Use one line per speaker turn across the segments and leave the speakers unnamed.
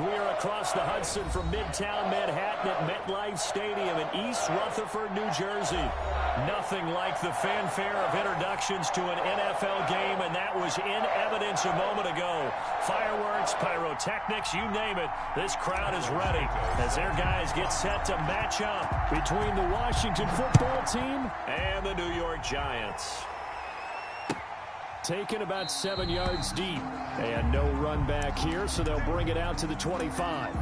We're across the Hudson from Midtown Manhattan at MetLife Stadium in East Rutherford, New Jersey. Nothing like the fanfare of introductions to an NFL game, and that was in evidence a moment ago. Fireworks, pyrotechnics, you name it. This crowd is ready as their guys get set to match up between the Washington football team and the New York Giants. Taken about 7 yards deep. And no run back here, so they'll bring it out to the 25.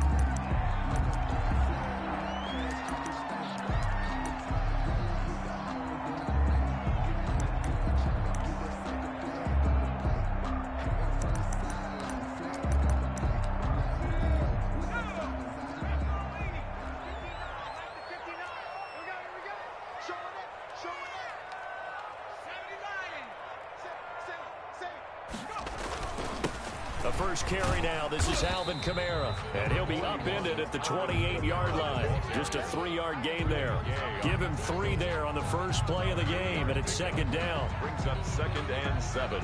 The first carry now. This is Alvin Kamara, and he'll be upended at the 28-yard line. Just a 3-yard gain there. Give him 3 there on the first play of the game, and it's second down.
Brings up 2nd and 7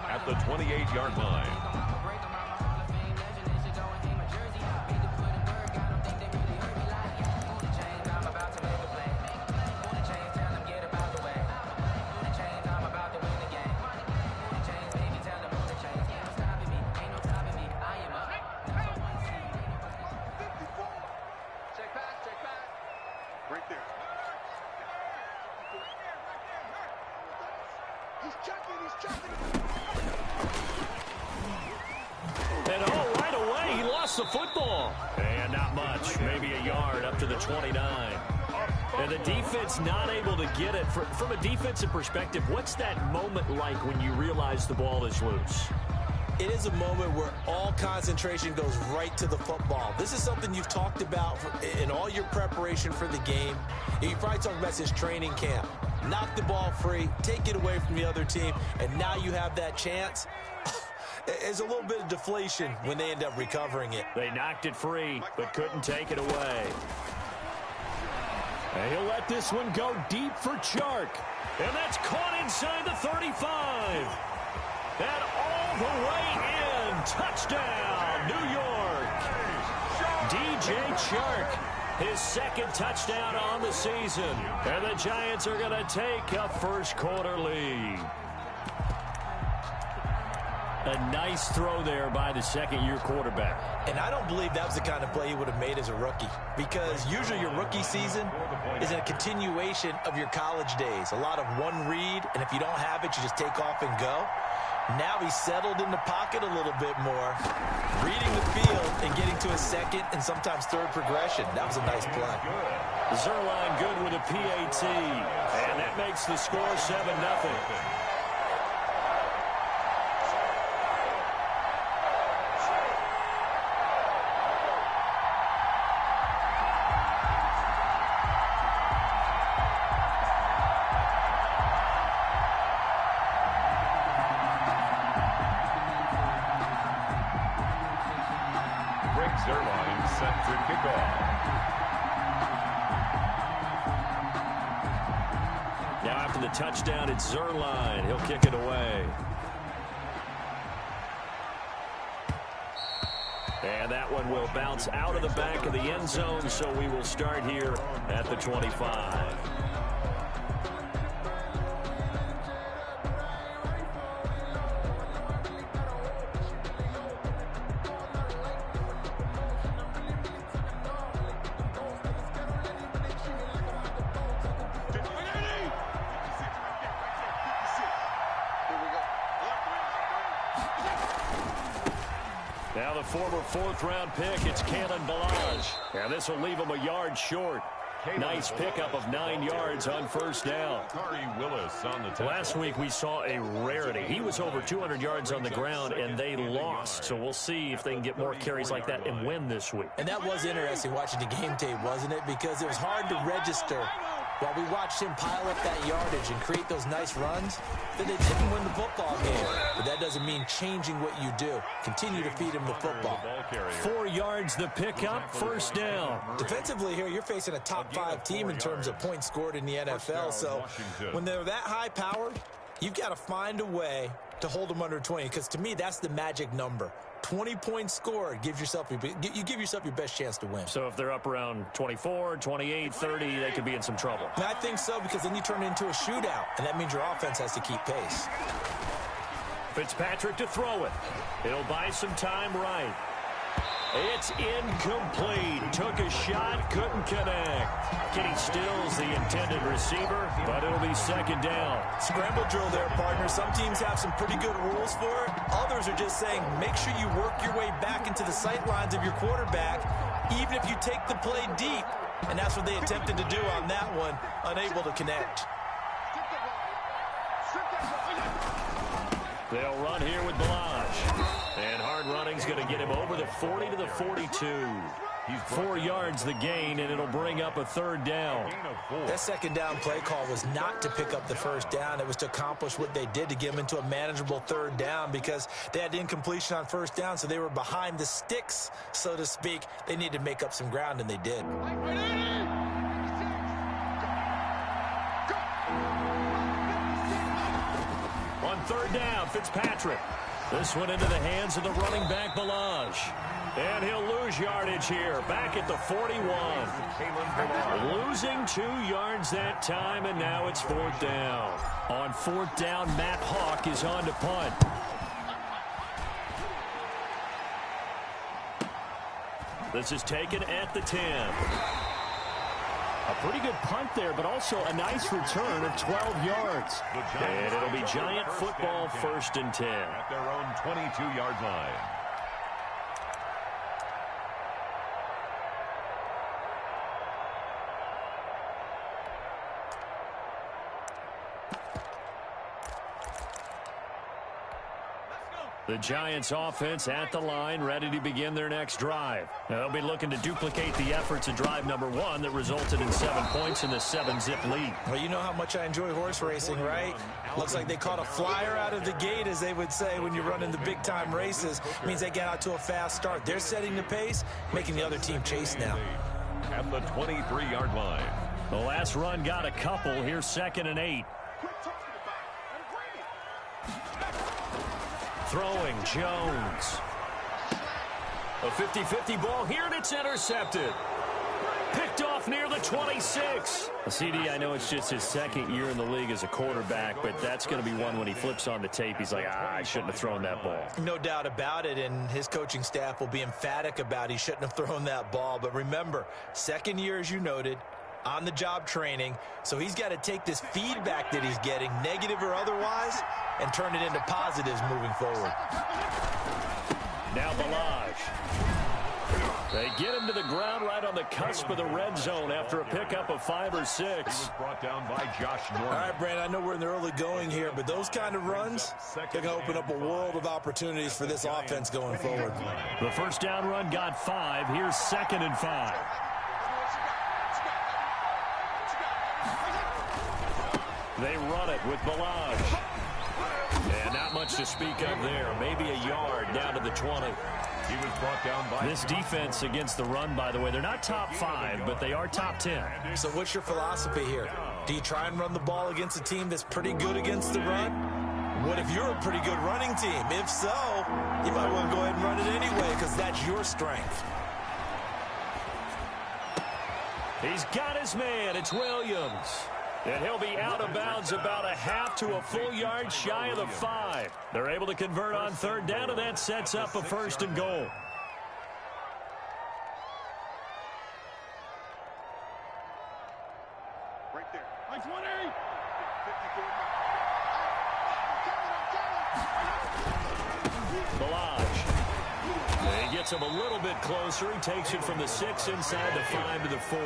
at the 28-yard line.
And right away, he lost the football. And not much, maybe a yard up to the 29. And the defense not able to get it. From a defensive perspective, what's that moment like when you realize the ball is loose?
It is a moment where all concentration goes right to the football. This is something you've talked about in all your preparation for the game. You probably talked about since training camp. Knock the ball free, take it away from the other team, and now you have that chance. There's a little bit of deflation when they end up recovering it.
They knocked it free, but couldn't take it away. And he'll let this one go deep for Chark. And that's caught inside the 35. And all the way in. Touchdown, New York. DJ Chark, his second touchdown on the season. And the Giants are going to take a first-quarter lead. A nice throw there by the second-year quarterback.
And I don't believe that was the kind of play he would have made as a rookie, because usually your rookie season is a continuation of your college days. A lot of one read, and if you don't have it, you just take off and go. Now he's settled in the pocket a little bit more, reading the field and getting to a second and sometimes third progression. That was a nice play.
Zuerlein good with a PAT, and that makes the score 7-0.
Zuerlein set to kick off.
Now after the touchdown, it's Zuerlein. He'll kick it away. And that one will bounce out of the back of the end zone, so we will start here at the 25. Now the former fourth-round pick, it's Kalen Ballage. And this will leave him a yard short. Nice pickup of 9 yards on first down.
Willis on the tackle.
Last week we saw a rarity. He was over 200 yards on the ground, and they lost. So we'll see if they can get more carries like that and win this week.
And that was interesting watching the game tape, wasn't it? Because it was hard to register while we watched him pile up that yardage and create those nice runs, that they didn't win the football game. But that doesn't mean changing what you do. Continue to feed him the football.
4 yards the pickup, first down.
Defensively here, you're facing a top-5 team in terms of points scored in the NFL. So when they're that high-powered, you've got to find a way to hold them under 20, because to me, that's the magic number. 20 points scored, you give yourself your best chance to win.
So if they're up around 24, 28, 30, they could be in some trouble.
And I think so, because then you turn it into a shootout, and that means your offense has to keep pace.
Fitzpatrick to throw it. It'll buy some time right. It's incomplete. Took a shot, couldn't connect. Kenny Stills the intended receiver, but it'll be second down.
Scramble drill there, partner. Some teams have some pretty good rules for it. Others are just saying, make sure you work your way back into the sight lines of your quarterback, even if you take the play deep. And that's what they attempted to do on that one, unable to connect.
They'll run here with Balazs. And hard running's going to get him over the 40 to the 42. 4 yards the gain, and it'll bring up a third down.
That second down play call was not to pick up the first down. It was to accomplish what they did, to get them into a manageable third down, because they had incompletion on first down, so they were behind the sticks, so to speak. They needed to make up some ground, and they did.
On third down, Fitzpatrick. This one into the hands of the running back, Balazs. And he'll lose yardage here, back at the 41. Losing 2 yards that time, and now it's fourth down. On fourth down, Matt Hawk is on to punt. This is taken at the 10. A pretty good punt there, but also a nice return of 12 yards. And it'll be Giant football, first and 10.
At their own 22-yard line.
The Giants offense at the line, ready to begin their next drive. Now, they'll be looking to duplicate the efforts of drive number 1 that resulted in 7 points in the 7-zip lead.
Well, you know how much I enjoy horse racing, right? Looks like they caught a flyer out of the gate, as they would say when you're running the big-time races. It means they get out to a fast start. They're setting the pace, making the other team chase now.
At the 23-yard line.
The last run got a couple. Here's 2nd and 8. Throwing, Jones. A 50-50 ball here, and it's intercepted. Picked off near the 26. CD, I know it's just his 2nd year in the league as a quarterback, but that's going to be one when he flips on the tape. He's like, I shouldn't have thrown that ball.
No doubt about it, and his coaching staff will be emphatic about he shouldn't have thrown that ball. But remember, 2nd year, as you noted, on-the-job training, so he's got to take this feedback that he's getting, negative or otherwise, and turn it into positives moving forward.
Now Balazs. They get him to the ground right on the cusp of the red zone after a pickup of 5 or 6.
He was brought down by Josh Norman.
All right, Brandon, I know we're in the early going here, but those kind of runs, they're going to open up a world of opportunities for this offense going forward.
The first down run got 5. Here's 2nd and 5. They run it with Balazs. And not much to speak of there. Maybe a yard down to the 20.
He was brought down by
this defense against the run, by the way, they're not top 5, but they are top 10.
So what's your philosophy here? Do you try and run the ball against a team that's pretty good against the run? What if you're a pretty good running team? If so, you might want to go ahead and run it anyway, because that's your strength.
He's got his man. It's Williams. And he'll be out of bounds about a half to a full yard shy of the 5. They're able to convert on third down, and that sets up a 1st and goal.
Right there. By 20.
Balazs. He gets him a little bit closer. He takes it from the 6 inside the 5 to the 4.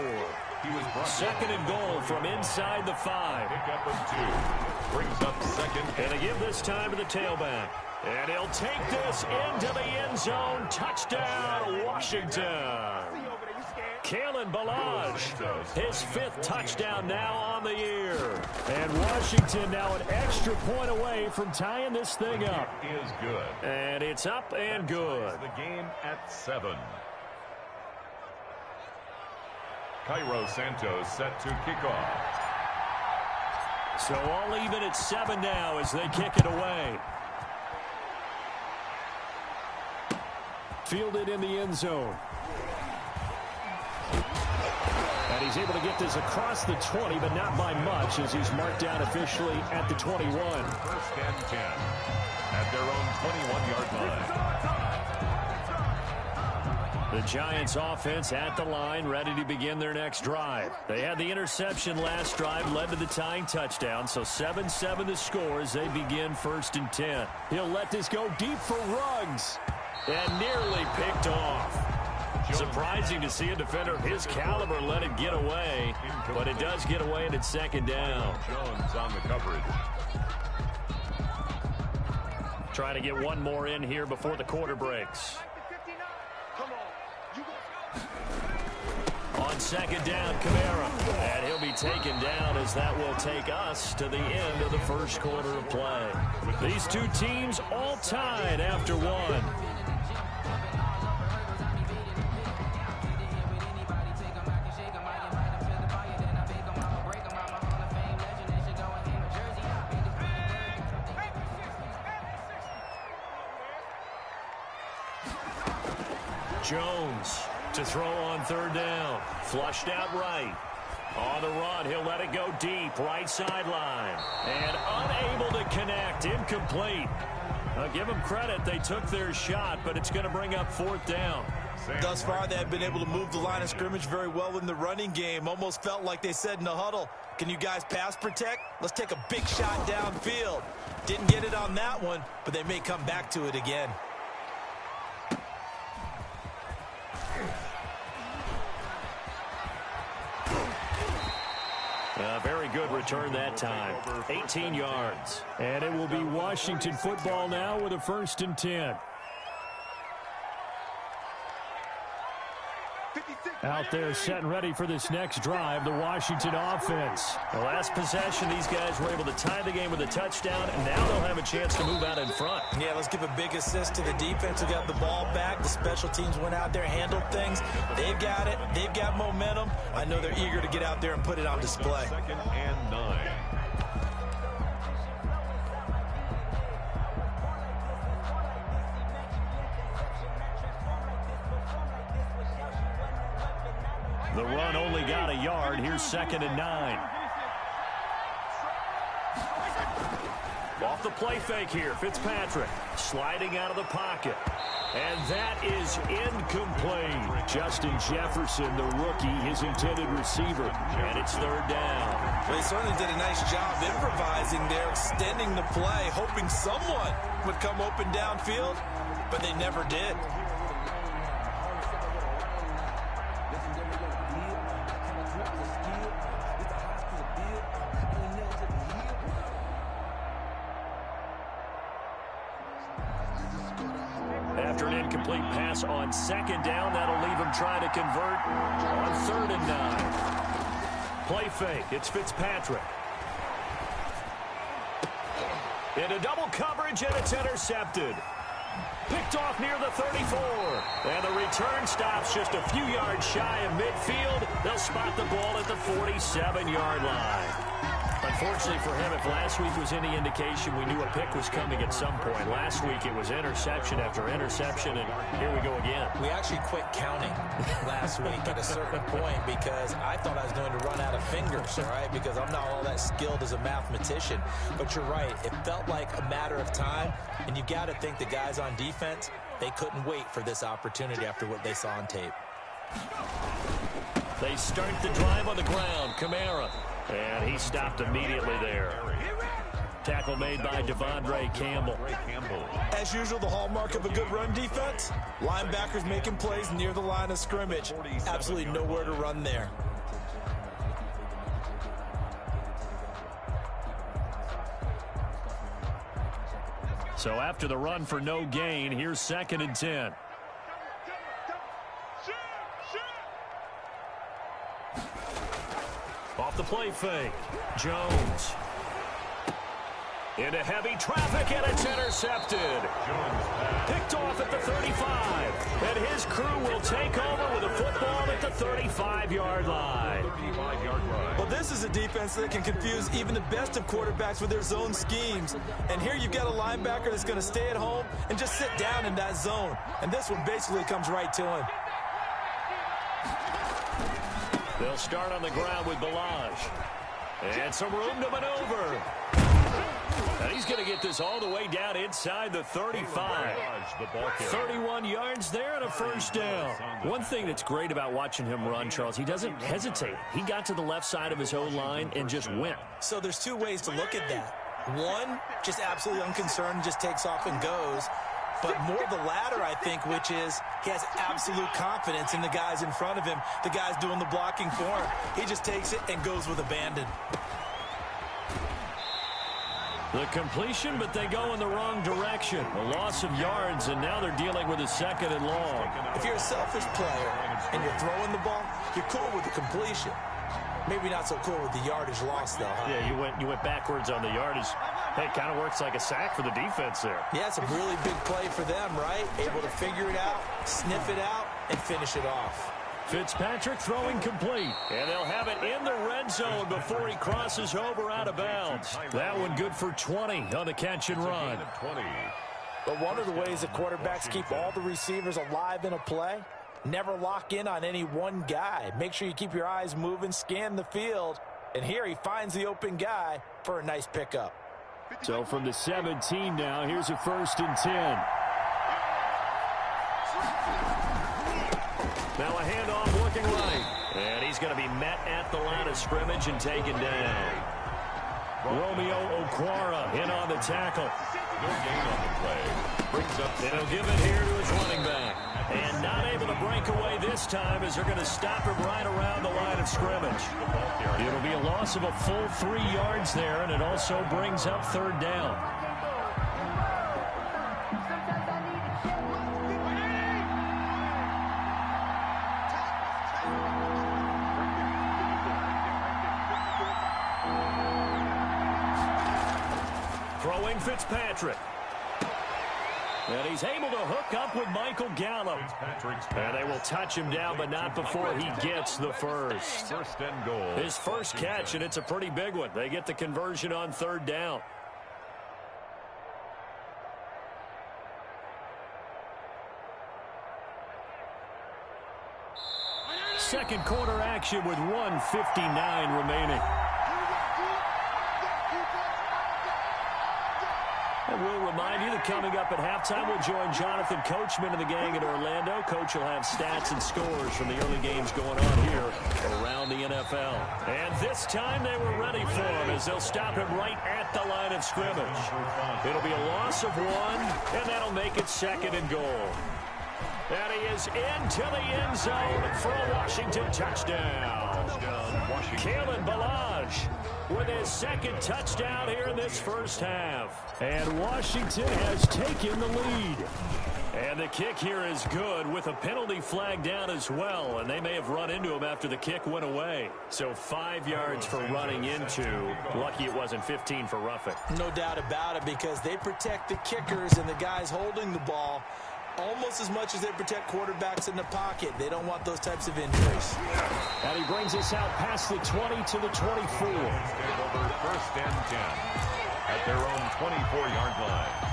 He was
2nd and goal from inside the 5.
Pickup of 2. Brings up 2nd.
And they give this time to the tailback. And he'll take this into the end zone. Touchdown, Washington. Kalen Balazs, his 5th touchdown now on the year. And Washington now an extra point away from tying this thing up.
It is good.
And it's up and good.
The game at 7. Cairo Santos set to kick off.
So all even at 7 now as they kick it away. Fielded in the end zone. And he's able to get this across the 20, but not by much, as he's marked down officially at the 21.
First and 10 at their own 21-yard line.
The Giants offense at the line, ready to begin their next drive. They had the interception last drive, led to the tying touchdown, so 7-7 the score as they begin first and 10. He'll let this go deep for Ruggs, and nearly picked off. Surprising to see a defender of his caliber let it get away, but it does get away, and it's second down.
Jones on the coverage.
Trying to get one more in here before the quarter breaks. On second down, Kamara, and he'll be taken down as that will take us to the end of the first quarter of play. These two teams all tied after one. Jones to throw on third down. Flushed out right. On the run, he'll let it go deep. Right sideline. And unable to connect. Incomplete. I'll give them credit. They took their shot, but it's going to bring up fourth down.
Thus far, they have been able to move the line of scrimmage very well in the running game. Almost felt like they said in the huddle, can you guys pass protect? Let's take a big shot downfield. Didn't get it on that one, but they may come back to it again.
Very good return that time. 18 yards. And it will be Washington football now with a first and 10. Out there set and ready for this next drive, the Washington offense. The last possession, these guys were able to tie the game with a touchdown, and now they'll have a chance to move out in front.
Yeah, let's give a big assist to the defense who got the ball back. The special teams went out there, handled things. They've got it. They've got momentum. I know they're eager to get out there and put it on display.
Second and 9.
The run only got a yard. Here's second and 9. Off the play fake here, Fitzpatrick sliding out of the pocket. And that is incomplete. Justin Jefferson, the rookie, his intended receiver. And it's third down.
Well, they certainly did a nice job improvising there, extending the play, hoping someone would come open downfield, but they never did.
After an incomplete pass on second down, that'll leave him trying to convert on third and 9. Play fake. It's Fitzpatrick. Into double coverage, and it's intercepted. Picked off near the 34. And the return stops just a few yards shy of midfield. They'll spot the ball at the 47-yard line. Unfortunately for him, if last week was any indication, we knew a pick was coming at some point. Last week it was interception after interception, and here we go again.
We actually quit counting last week at a certain point because I thought I was going to run out of fingers, all right, because I'm not all that skilled as a mathematician. But you're right. It felt like a matter of time, and you got to think the guys on defense, they couldn't wait for this opportunity after what they saw on tape.
They start the drive on the ground. Kamara. And he stopped immediately there. Tackle made by Devondre Campbell.
As usual, the hallmark of a good run defense, linebackers making plays near the line of scrimmage. Absolutely nowhere to run there.
So after the run for no gain, here's second and 10. Off the play fake. Jones. Into heavy traffic, and it's intercepted. Picked off at the 35. And his crew will take over with a football at the 35-yard line.
Well, this is a defense that can confuse even the best of quarterbacks with their zone schemes. And here you've got a linebacker that's going to stay at home and just sit down in that zone. And this one basically comes right to him.
They'll start on the ground with Balaj. And some room to maneuver. And he's going to get this all the way down inside the 35. 31 yards there and a first down. One thing that's great about watching him run, Charles, he doesn't hesitate. He got to the left side of his O-line and just went.
So there's two ways to look at that. One, just absolutely unconcerned, just takes off and goes. But more the latter, I think, which is he has absolute confidence in the guys in front of him, the guys doing the blocking for him. He just takes it and goes with abandon.
The completion, but they go in the wrong direction. A loss of yards, and now they're dealing with a second and long.
If you're a selfish player and you're throwing the ball, you're cool with the completion. Maybe not so cool with the yardage loss, though, huh?
Yeah, you went backwards on the yardage. Hey, it kind of works like a sack for the defense there.
Yeah, it's a really big play for them, right? Able to figure it out, sniff it out, and finish it off.
Fitzpatrick throwing complete. And they'll have it in the red zone before he crosses over out of bounds. That one good for 20 on the catch and run.
But one of the ways that quarterbacks keep all the receivers alive in a play, never lock in on any one guy. Make sure you keep your eyes moving, scan the field. And here he finds the open guy for a nice pickup.
So from the 17 now, here's a 1st and 10. Now a handoff looking right. And he's going to be met at the line of scrimmage and taken down. Romeo Okwara in on the tackle.
No gain on the play. Brings up.
And he'll give it here to his running back. And not able to break away this time as they're going to stop him right around the line of scrimmage. It'll be a loss of a full 3 yards there, and it also brings up 3rd down. Throwing Fitzpatrick. And he's able to hook up with Michael Gallup. And they will touch him down, but not before he gets the first.
1st and goal.
His first catch, and it's a pretty big one. They get the conversion on 3rd down. Second quarter action with 1:59 remaining. And we'll remind you that coming up at halftime, we'll join Jonathan Coachman and the gang in Orlando. Coach will have stats and scores from the early games going on here around the NFL. And this time they were ready for him as they'll stop him right at the line of scrimmage. It'll be a loss of 1, and that'll make it 2nd and goal. And he is into the end zone for a Washington touchdown. Kalen Balaj with his 2nd touchdown here in this first half. And Washington has taken the lead. And the kick here is good with a penalty flag down as well. And they may have run into him after the kick went away. So 5 yards for running into. Lucky it wasn't 15 for roughing.
No doubt about it, because they protect the kickers and the guys holding the ball almost as much as they protect quarterbacks in the pocket. They don't want those types of injuries.
And he brings us out past the 20 to the 24.
Over 1st and 10 at their own 24-yard line.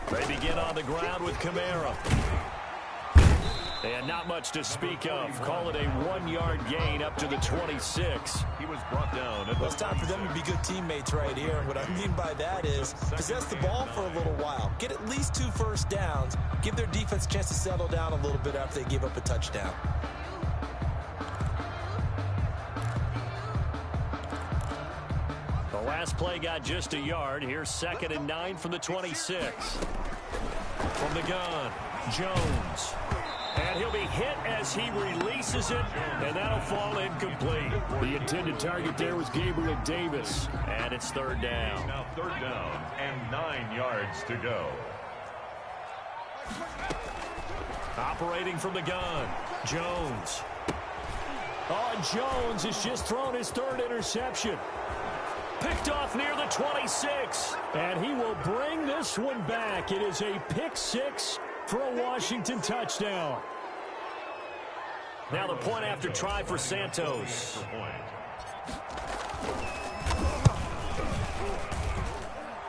They begin on the ground with Kamara. And not much to speak of. Call it a 1-yard gain up to the 26.
He was brought down.
Well, it's time for them to be good teammates right here. And what I mean by that is possess the ball for a little while. Get at least 2 first downs. Give their defense a chance to settle down a little bit after they give up a touchdown.
The last play got just a yard. Here's 2nd and 9 from the 26. From the gun, Jones. And And he'll be hit as he releases it, and that'll fall incomplete.
The intended target there was Gabriel Davis.
And it's third down.
Now third down and 9 yards to go.
Operating from the gun, Jones.
Oh, and Jones has just thrown his third interception.
Picked off near the 26.
And he will bring this one back. It is a pick six for a Washington touchdown.
Now the point after try for Santos.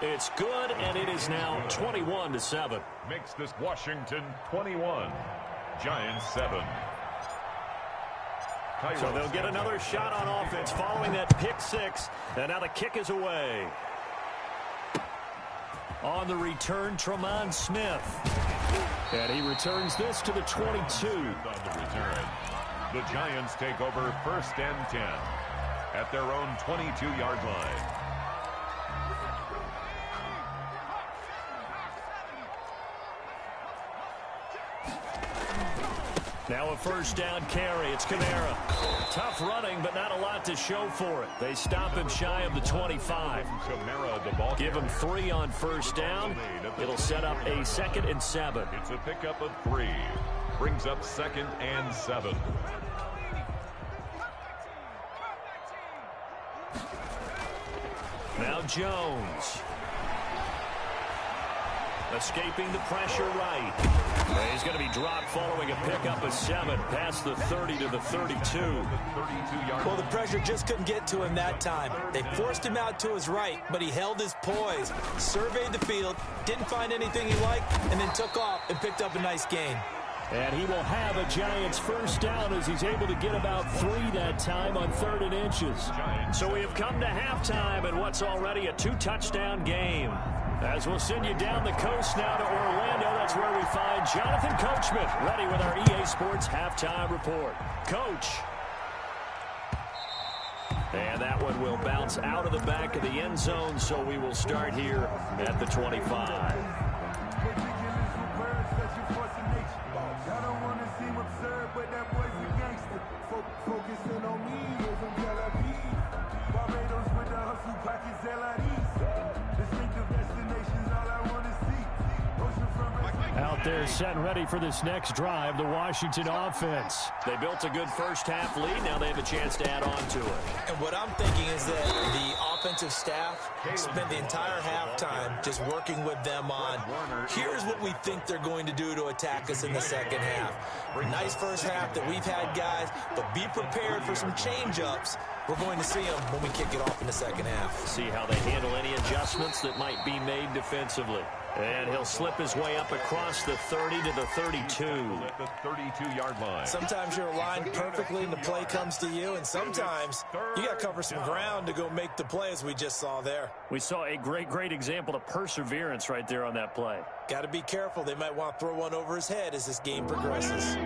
It's good, and it is now 21-7.
Makes this Washington 21, Giants 7.
So they'll get another shot on offense following that pick six. And now the kick is away. On the return, Tremont Smith.
And he returns this to the 22.
On the return, the Giants take over first and 10 at their own 22-yard line.
Now a first down carry. It's Kamara. Tough running, but not a lot to show for it. They stop him shy of the 25.
Kamara, the ball
Give him 3 on first down. It'll set up a 2nd and 7.
It's a pickup of 3. Brings up 2nd and 7.
Now Jones. Escaping the pressure right. And he's going to be dropped following a pickup of 7 past the 30 to the 32.
Well, the pressure just couldn't get to him that time. They forced him out to his right, but he held his poise, surveyed the field, didn't find anything he liked, and then took off and picked up a nice gain.
And he will have a Giants first down as he's able to get about 3 that time on 3rd and inches.
So we have come to halftime in what's already a 2-touchdown game. As we'll send you down the coast now to Orlando, that's where we find Jonathan Coachman, ready with our EA Sports Halftime Report. Coach. And that one will bounce out of the back of the end zone, so we will start here at the 25.
Out there set and ready for this next drive, the Washington offense.
They built a good first half lead. Now they have a chance to add on to it.
And what I'm thinking is that the offensive staff spent the entire halftime just working with them on, here's what we think they're going to do to attack us in the second half. Nice first half that we've had, guys, but be prepared for some change-ups. We're going to see them when we kick it off in the second half.
See how they handle any adjustments that might be made defensively. And he'll slip his way up across the 30 to the 32.
At the 32-yard line.
Sometimes you're aligned perfectly and the play comes to you, and sometimes you got to cover some ground to go make the play, as we just saw there.
We saw a great example of perseverance right there on that play.
Got to be careful. They might want to throw one over his head as this game progresses.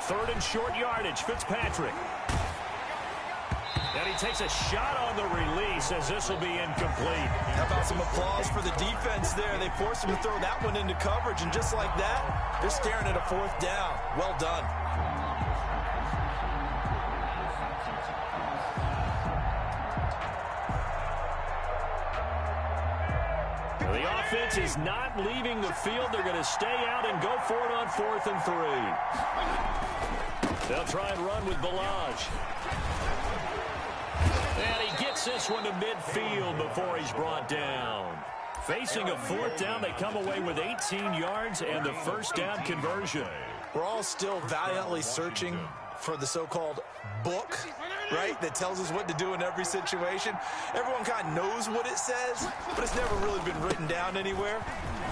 Third and short yardage, Fitzpatrick. And he takes a shot on the release as this will be incomplete.
How about some applause for the defense there? They forced him to throw that one into coverage, and just like that, they're staring at a 4th down. Well done.
The offense is not leaving the field. They're going to stay out and go for it on 4th and 3. They'll try and run with Ballage. And he gets this one to midfield before he's brought down. Facing a 4th down, they come away with 18 yards and the first down conversion.
We're all still valiantly searching for the so-called book, right, that tells us what to do in every situation. Everyone kind of knows what it says, but it's never really been written down anywhere.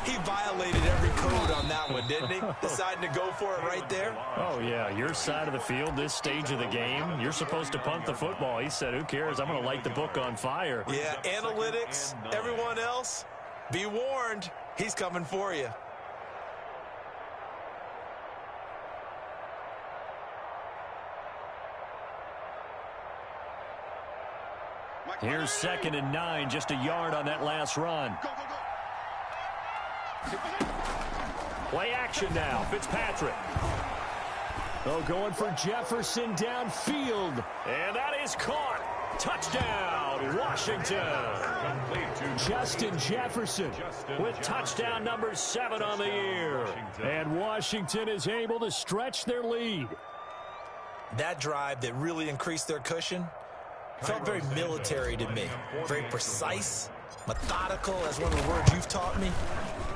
He violated every code on that one, didn't he? Deciding to go for it right there.
Oh, yeah, your side of the field, this stage of the game, you're supposed to punt the football. He said, who cares? I'm going to light the book on fire.
Yeah, analytics, everyone else, be warned, he's coming for you.
Here's 2nd and 9, just a yard on that last run. Play action now. Fitzpatrick. Oh, going for Jefferson downfield. And that is caught. Touchdown, Washington. Justin Jefferson with touchdown number 7 on the year. And Washington is able to stretch their lead.
That drive that really increased their cushion felt very military to me. Very precise, methodical, as one of the words you've taught me.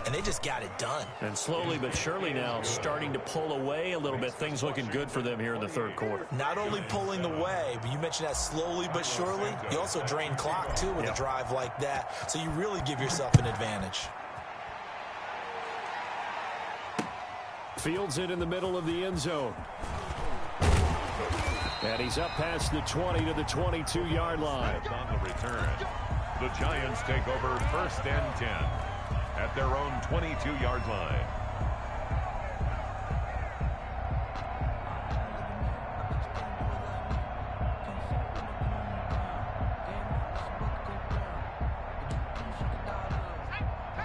And they just got it done.
And slowly but surely now starting to pull away a little bit. Things looking good for them here in the third quarter.
Not only pulling away, but you mentioned that slowly but surely. You also drain clock, too, with a drive like that. So you really give yourself an advantage.
Fields it in the middle of the end zone. And he's up past the 20 to the 22-yard line.
On the return, the Giants take over 1st and 10 at their own 22-yard line.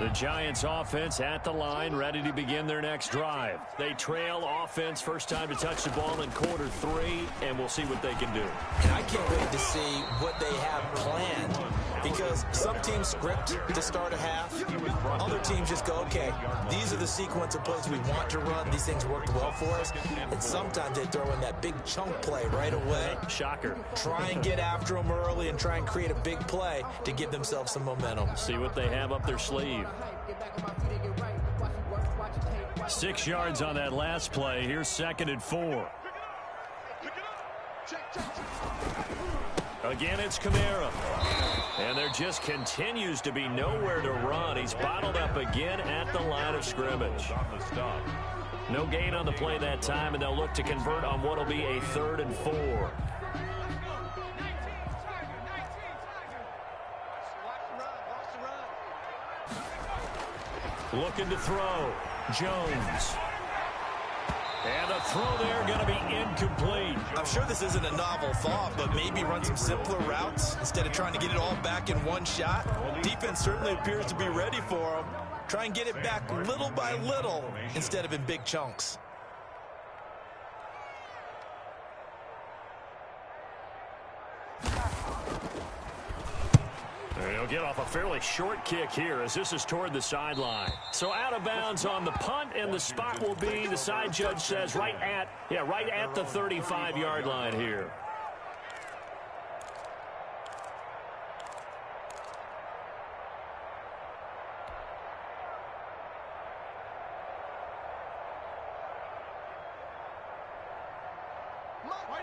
The Giants offense at the line, ready to begin their next drive. They trail offense, first time to touch the ball in quarter 3, and we'll see what they can do.
And I can't wait to see what they have planned, because some teams script to start a half. Other teams just go, okay, these are the sequence of plays we want to run. These things worked well for us. And sometimes they throw in that big chunk play right away.
Shocker.
Try and get after them early and try and create a big play to give themselves some momentum.
See what they have up their sleeve. 6 yards on that last play. Here's 2nd and 4. Again, it's Kamara. And there just continues to be nowhere to run. He's bottled up again at the line of scrimmage. No gain on the play that time, and they'll look to convert on what will be a 3rd and 4. Looking to throw. Jones. And the throw there going to be incomplete.
I'm sure this isn't a novel thought, but maybe run some simpler routes instead of trying to get it all back in one shot. Defense certainly appears to be ready for them. Try and get it back little by little instead of in big chunks.
He'll get off a fairly short kick here as this is toward the sideline. So out of bounds on the punt, and the spot will be, the side judge says, right at the 35-yard line here.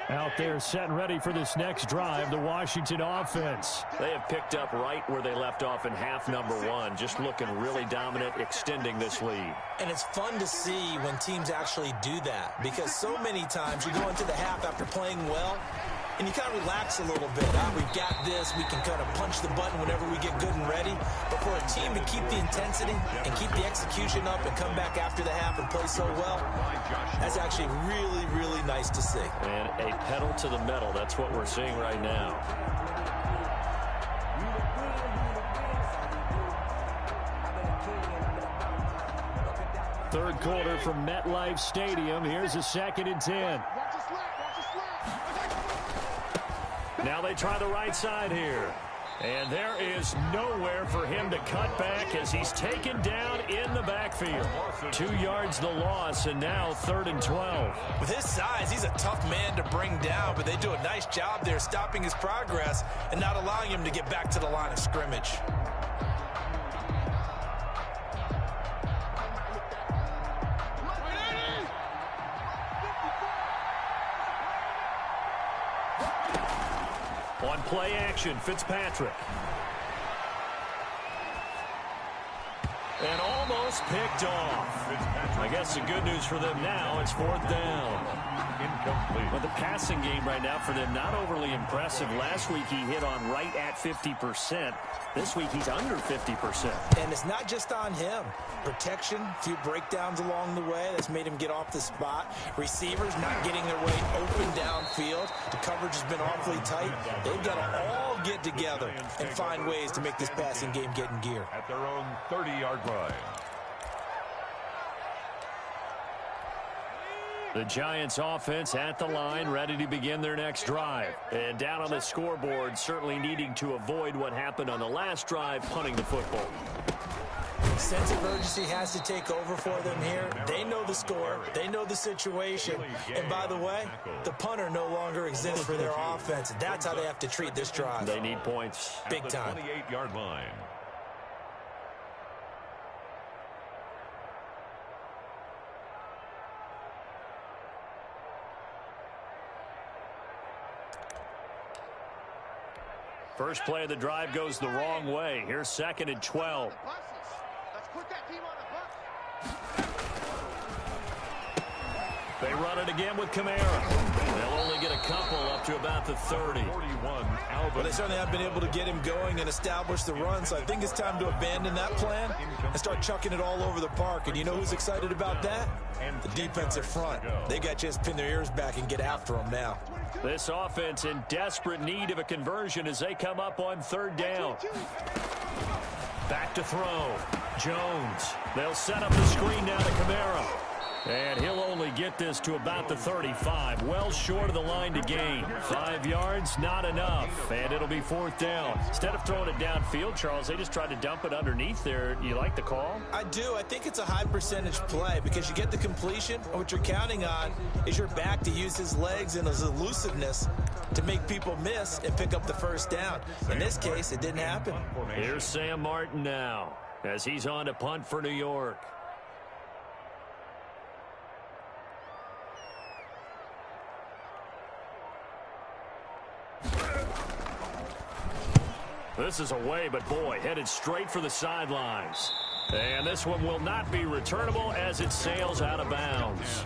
Out there set and ready for this next drive, the Washington offense. They have picked up right where they left off in half number 1, just looking really dominant, extending this lead.
And it's fun to see when teams actually do that, because so many times you go into the half after playing well, and you kind of relax a little bit. We've got this. We can kind of punch the button whenever we get good and ready. But for a team to keep the intensity and keep the execution up and come back after the half and play so well, that's actually really, really nice to see.
And a pedal to the metal. That's what we're seeing right now. Third quarter from MetLife Stadium. Here's a 2nd and 10. Now they try the right side here. And there is nowhere for him to cut back as he's taken down in the backfield. 2 yards the loss, and now 3rd and 12.
With his size, he's a tough man to bring down, but they do a nice job there stopping his progress and not allowing him to get back to the line of scrimmage.
On play action, Fitzpatrick. And almost picked off. I guess the good news for them now, it's 4th down. Incomplete. But the passing game right now for them, not overly impressive. Last week he hit on right at 50%.
This week, he's under 50%.
And it's not just on him. Protection, a few breakdowns along the way. That's made him get off the spot. Receivers not getting their way open downfield. The coverage has been awfully tight. They've got to all get together and find ways to make this passing game get in gear.
At their own 30-yard line.
The Giants offense at the line, ready to begin their next drive. And down on the scoreboard, certainly needing to avoid what happened on the last drive, punting the football.
Sense of urgency has to take over for them here. They know the score. They know the situation. And by the way, the punter no longer exists for their offense. That's how they have to treat this drive.
They need points.
Big time.
28-yard line.
First play of the drive goes the wrong way. Here's 2nd and 12. They run it again with Kamara. They'll only get a couple up to about the 30.
41,
Well, they certainly have been able to get him going and establish the run, so I think it's time to abandon that plan and start chucking it all over the park. And you know who's excited about that? The defensive front. They got to just pin their ears back and get after them now.
This offense in desperate need of a conversion as they come up on 3rd down. Back to throw. Jones. They'll set up the screen now to Kamara. And he'll only get this to about the 35. Well short of the line to gain. 5 yards, not enough. And it'll be 4th down. Instead of throwing it downfield, Charles, they just tried to dump it underneath there. You like the call?
I do. I think it's a high percentage play because you get the completion. And what you're counting on is your back to use his legs and his elusiveness to make people miss and pick up the 1st down. In this case, it didn't happen.
Here's Sam Martin now as he's on to punt for New York. This is away, but boy, headed straight for the sidelines. And this one will not be returnable as it sails out of bounds.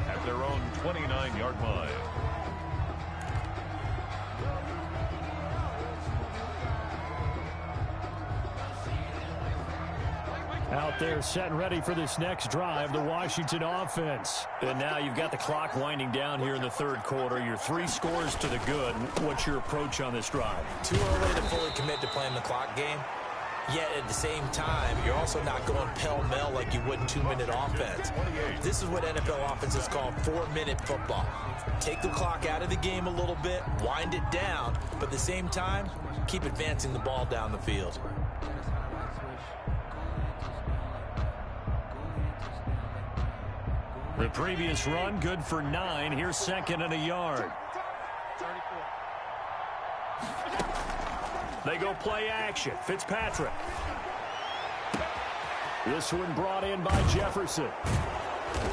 At their own 29-yard line.
Out there set and ready for this next drive, the Washington offense. And now you've got the clock winding down here in the 3rd quarter. Your 3 scores to the good. What's your approach on this drive?
Too early to fully commit to playing the clock game. Yet at the same time, you're also not going pell-mell like you would in 2-minute offense. This is what NFL offenses call 4-minute football. Take the clock out of the game a little bit, wind it down, but at the same time, keep advancing the ball down the field.
The previous run, good for 9. Here's 2nd and a yard. They go play action. Fitzpatrick. This one brought in by Jefferson.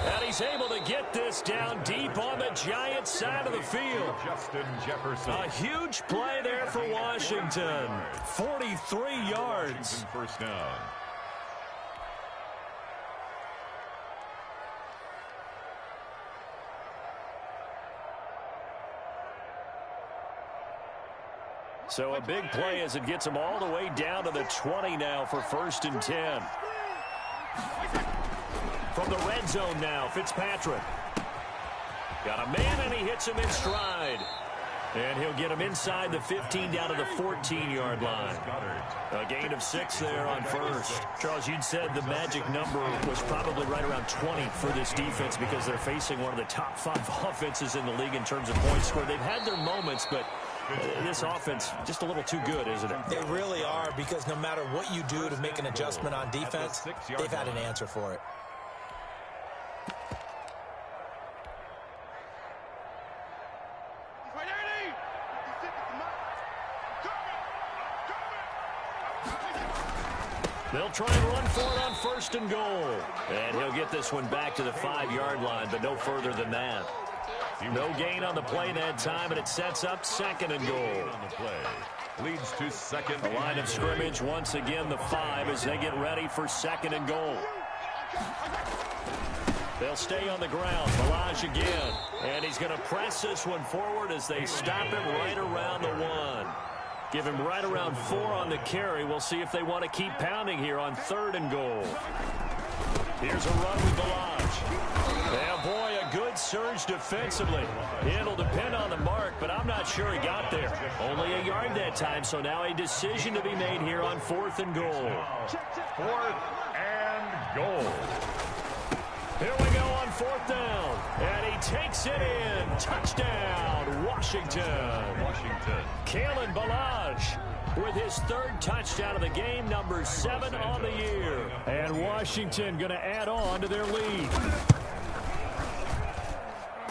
And he's able to get this down deep on the Giants side of the field.
Justin Jefferson.
A huge play there for Washington. 43 yards.
1st down.
So a big play as it gets them all the way down to the 20 now for 1st and 10. From the red zone now, Fitzpatrick. Got a man and he hits him in stride. And he'll get him inside the 15 down to the 14-yard line. A gain of 6 there on 1st. Charles, you'd said the magic number was probably right around 20 for this defense because they're facing one of the top 5 offenses in the league in terms of points scored. They've had their moments, but this offense just a little too good, isn't it?
They really are, because no matter what you do to make an adjustment on defense, they've had an answer for it.
They'll try and run for it on 1st and goal. And he'll get this one back to the 5-yard line, but no further than that. No gain on the play that time, and it sets up 2nd and goal.
On the play. Leads to 2nd.
The line of scrimmage, once again, the 5 as they get ready for 2nd and goal. They'll stay on the ground. Ballage again. And he's going to press this one forward as they stop him right around the 1. Give him right around 4 on the carry. We'll see if they want to keep pounding here on 3rd and goal. Here's a run with Ballage. Yeah, boy, a good surge defensively. It'll depend on the mark, but I'm not sure he got there. Only a yard that time, so now a decision to be made here on 4th and goal.
4th and goal.
Here we go on 4th down. And he takes it in. Touchdown, Washington. Kalen Ballage with his 3rd touchdown of the game, number 7 on the year. And Washington going to add on to their lead.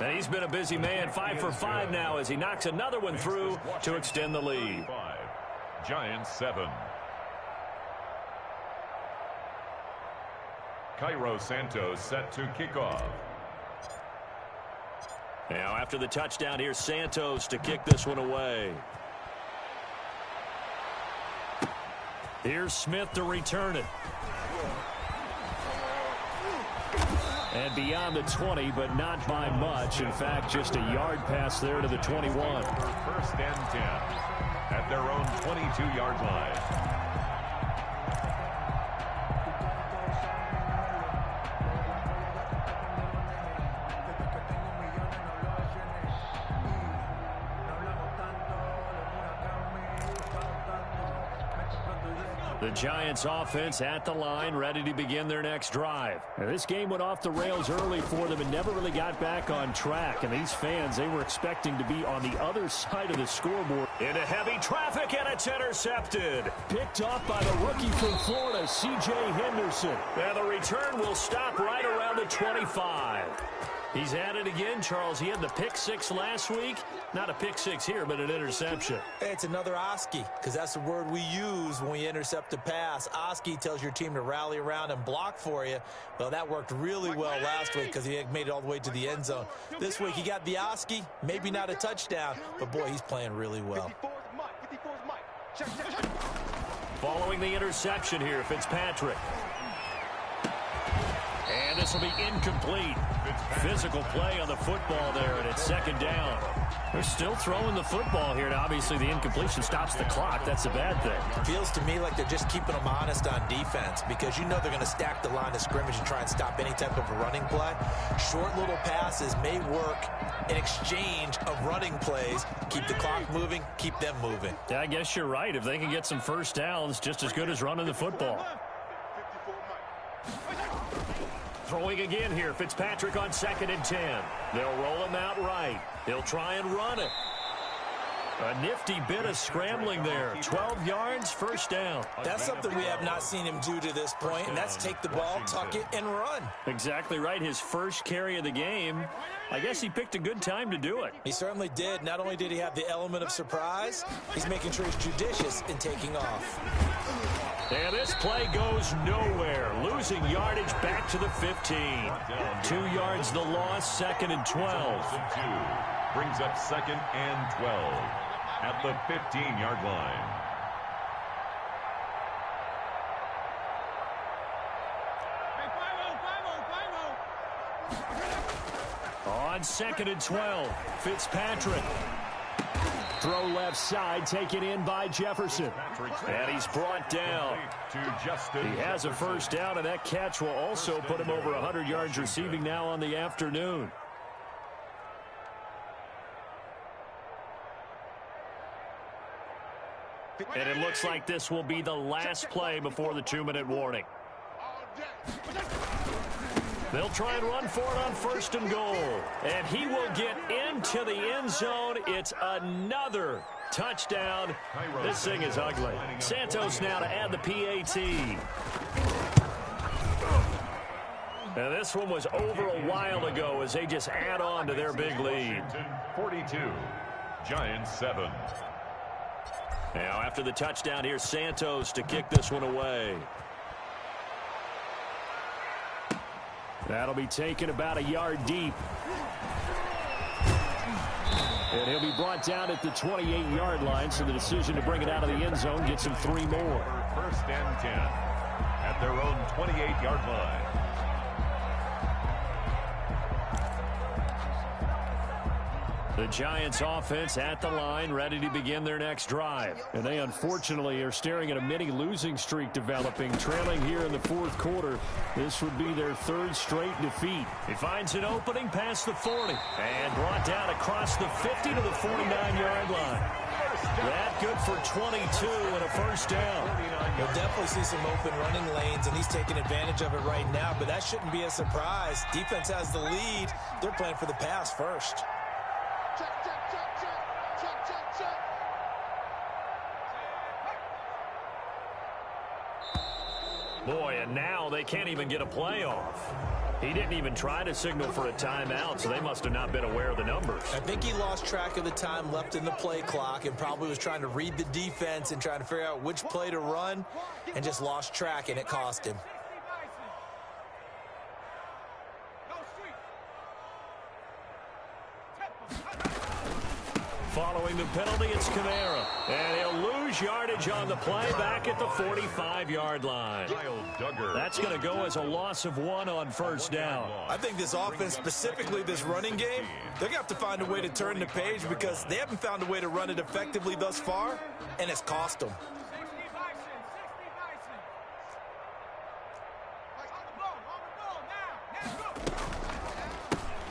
And he's been a busy man, 5 for 5 now as he knocks another one through to extend the lead.
5, Giants 7. Cairo Santos set to kick off.
Now after the touchdown, here's Santos to kick this one away. Here's Smith to return it. And beyond the 20, but not by much. In fact, just a yard pass there to the 21.
1st and 10 at their own 22-yard line.
The Giants offense at the line, ready to begin their next drive. Now, this game went off the rails early for them and never really got back on track. And these fans, they were expecting to be on the other side of the scoreboard. Into heavy traffic, and it's intercepted. Picked off by the rookie from Florida, C.J. Henderson. Now the return will stop right around the 25. He's at it again, Charles. He had the pick 6 last week. Not a pick 6 here, but an interception.
It's another Oski, because that's the word we use when we intercept a pass. Oski tells your team to rally around and block for you. Well, that worked really well last week because he made it all the way to the end zone. This week, he got the Oski, maybe not a touchdown, but boy, he's playing really well.
Following the interception here, Fitzpatrick. And this will be incomplete. Physical play on the football there, and it's 2nd down. They're still throwing the football here, and obviously the incompletion stops the clock. That's a bad thing.
Feels to me like they're just keeping them honest on defense because you know they're going to stack the line of scrimmage and try and stop any type of a running play. Short little passes may work in exchange of running plays. Keep the clock moving, keep them moving.
Yeah, I guess you're right. If they can get some first downs, just as good as running the football. Throwing again here, Fitzpatrick on 2nd and 10. They'll roll him out right. He'll try and run it. A nifty bit of scrambling there. 12 yards, 1st down.
That's something we have not seen him do to this point, and that's take the ball, tuck it, and run.
Exactly right. His first carry of the game. I guess he picked a good time to do it.
He certainly did. Not only did he have the element of surprise, he's making sure he's judicious in taking off.
And this play goes nowhere. Losing yardage back to the 15. 2 yards the loss, 2nd and 12.
Brings up 2nd and 12 at the 15-yard line.
On 2nd and 12, Fitzpatrick. Throw left side, taken in by Jefferson. And he's brought down. He has a first down, and that catch will also put him over 100 yards receiving now on the afternoon. And it looks like this will be the last play before the 2-minute warning. They'll try and run for it on 1st and goal. And he will get into the end zone. It's another touchdown. This thing is ugly. Santos now to add the PAT. Now this one was over a while ago as they just add on to their big lead.
42, Giants 7.
Now after the touchdown, here's Santos to kick this one away. That'll be taken about a yard deep. And he'll be brought down at the 28-yard line, so the decision to bring it out of the end zone gets him 3 more.
1st and 10 at their own 28-yard line.
The Giants offense at the line, ready to begin their next drive. And they unfortunately are staring at a mini losing streak developing, trailing here in the fourth quarter. This would be their third straight defeat. He finds an opening past the 40 and brought down across the 50 to the 49-yard line. That good for 22 and a first down.
You'll definitely see some open running lanes, and he's taking advantage of it right now, but that shouldn't be a surprise. Defense has the lead. They're playing for the pass first.
Boy, and now they can't even get a playoff. He didn't even try to signal for a timeout, so they must have not been aware of the numbers.
I think he lost track of the time left in the play clock and probably was trying to read the defense and trying to figure out which play to run and just lost track, and it cost him.
Following the penalty, it's Kamara. And he'll lose yardage on the play back at the 45-yard line. That's going to go as a loss of 1 on first down.
I think this offense, specifically this running game, they're going to have to find a way to turn the page because they haven't found a way to run it effectively thus far, and it's cost them.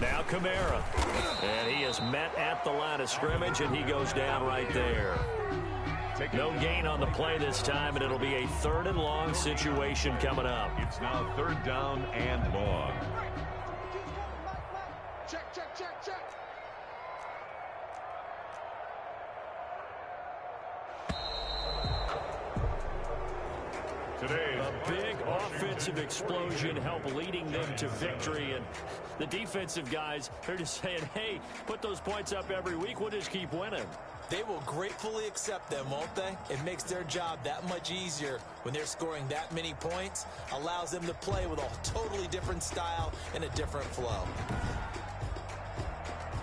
Now Kamara. And he is met at the line of scrimmage, and he goes down right there. No gain on the play this time, and it'll be a 3rd and long situation coming up.
It's now 3rd down and long.
Check.
A big offensive explosion help leading them to victory, and the defensive guys are just saying, hey, put those points up every week, we'll just keep winning.
They will gratefully accept them, won't they? It makes their job that much easier when they're scoring that many points, allows them to play with a totally different style and a different flow.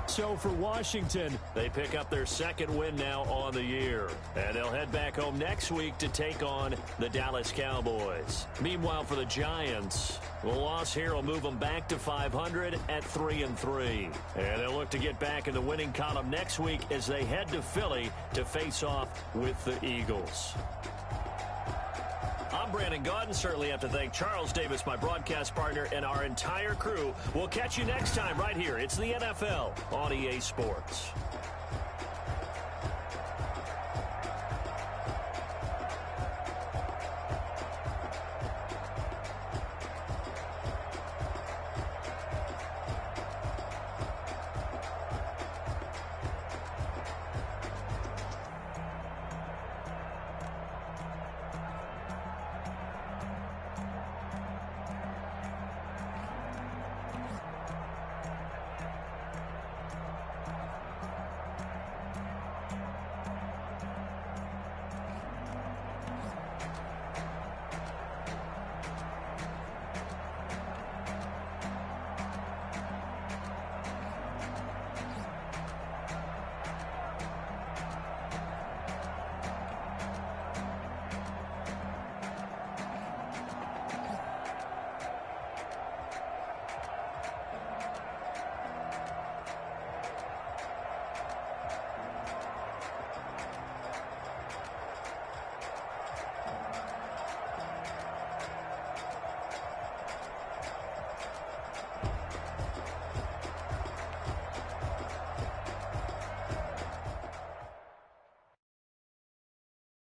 So for Washington, they pick up their 2nd win now on the year. And they'll head back home next week to take on the Dallas Cowboys. Meanwhile, for the Giants, the loss here will move them back to 500 at 3-3. And they'll look to get back in the winning column next week as they head to Philly to face off with the Eagles. I'm Brandon Gaudin. Certainly have to thank Charles Davis, my broadcast partner, and our entire crew. We'll catch you next time right here. It's the NFL on EA Sports.